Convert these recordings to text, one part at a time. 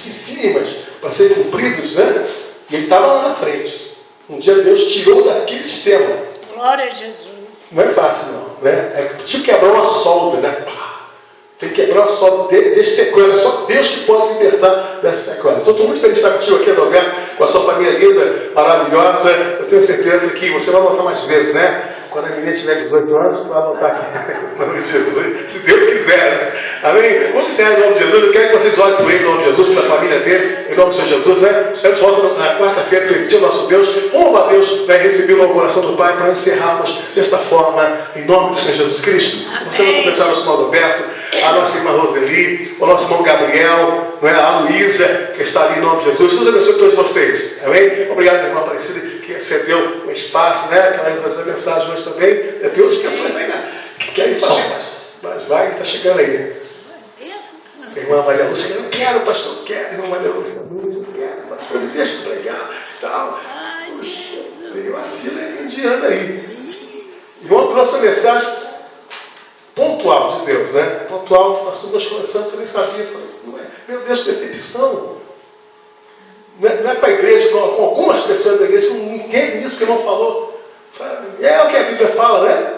dificílimas para serem cumpridos, né? E ele estava lá na frente. Um dia Deus tirou daquele sistema. Glória a Jesus. Não é fácil, não. Né? É tipo quebrar uma solda, né? Tem que quebrar uma solda desse sequela. Só Deus que pode libertar dessa sequela. Estou muito feliz de estar contigo aqui, Adalberto, com a sua família linda, maravilhosa. Eu tenho certeza que você vai voltar mais vezes, né? Quando a menina tiver 18 anos, você vai voltar aqui. Em nome de Jesus, se Deus quiser, né? Amém? Vamos encerrar em nome de Jesus. Eu quero que vocês olhem por ele, em nome de Jesus, pela família dele, em nome do Senhor Jesus, né? Estamos volta na quarta-feira, permitir o nosso Deus. Vamos a Deus, vai receber o coração do Pai para encerrarmos desta forma, em nome do Senhor Jesus Cristo. Você vai completar o nosso irmão Roberto, a nossa irmã Roseli, o nosso irmão Gabriel, não é? A Luísa, que está ali em nome de Jesus. Deus abençoe todos vocês. Amém? Obrigado, irmã Aparecida, que cedeu o espaço, né? Que ela vai fazer a mensagem hoje também. Tem outras pessoas aí, né? Que querem falar, mas vai, está chegando aí. A irmã Maria Lúcia, eu não quero, pastor, eu quero. A irmã Maria Lúcia, eu não quero, pastor, me deixa pregar e tal. Tem uma fila indiana aí. Irmão, trouxe a mensagem pontual de Deus, né? Pontual, assunto das corações, eu nem sabia. Falei, não é, meu Deus, que decepção. Não é com a igreja, com algumas pessoas da igreja, ninguém disse que não falou. Sabe? É o que a Bíblia fala, né?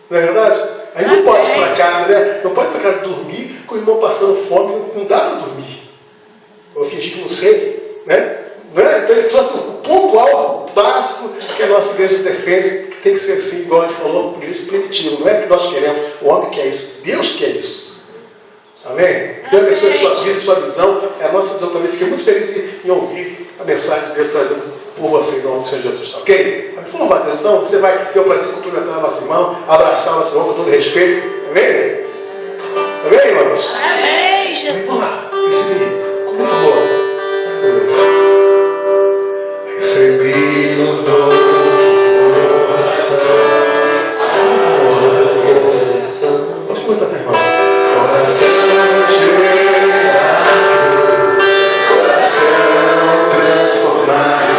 Não é verdade? Aí não pode ir para casa, né? Não pode ir para casa dormir com o irmão passando fome, não dá para dormir. Ou fingir que não sei, né? Não é? Então ele trouxe o pontual, o básico que a nossa igreja defende, que tem que ser assim, igual ele falou, igreja primitiva. Não é que nós queremos, o homem quer isso, Deus quer isso. Amém? Deus abençoe a sua vida, a sua visão, é a nossa visão também. Fiquei muito feliz em ouvir a mensagem de Deus trazendo por você, em nome do Senhor Jesus. Ok? Mas por favor, Deus, então você vai ter o prazer de cumprimentar a nossa irmã, abraçar a nossa irmã com todo respeito. Amém? Amém, irmãos? Amém, Jesus. Vamos lá, recebi com muito amor. Recebi um novo coração. Pode comentar, irmão. Coração gerado, coração transformado.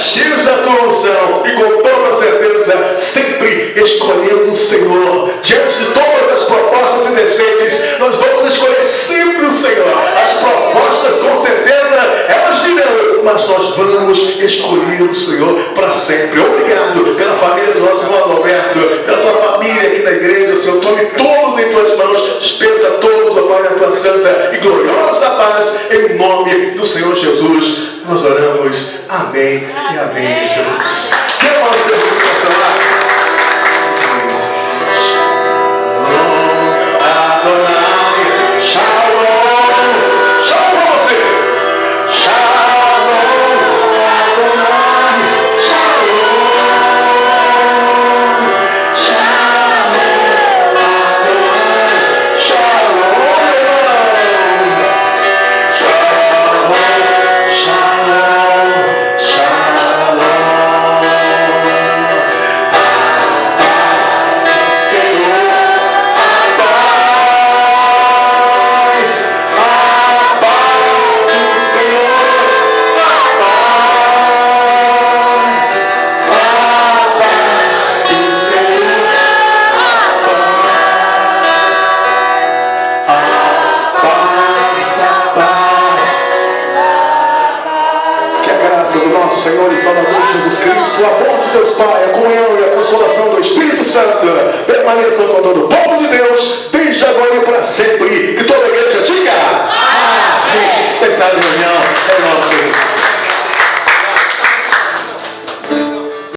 cheios da tua unção e com toda certeza, sempre escolhendo o Senhor. Diante de todas as propostas indecentes, nós vamos escolher sempre o Senhor. As propostas, com certeza, elas virão, mas nós vamos escolher o Senhor para sempre. Obrigado pela família do nosso irmão Adalberto, pela tua família aqui na igreja, Senhor. Tome todos em tuas mãos, dispensa todos, ó Pai, na tua santa e gloriosa paz, em nome do Senhor Jesus. Nós oramos. Amém e amém, Jesus. Que bom ser muito Senhor e Salvador Jesus Cristo, o amor de Deus Pai, a comunhão e a consolação do Espírito Santo permaneçam com todo o povo de Deus, desde agora e para sempre. Que toda a igreja diga amém. Vocês sabem, reunião.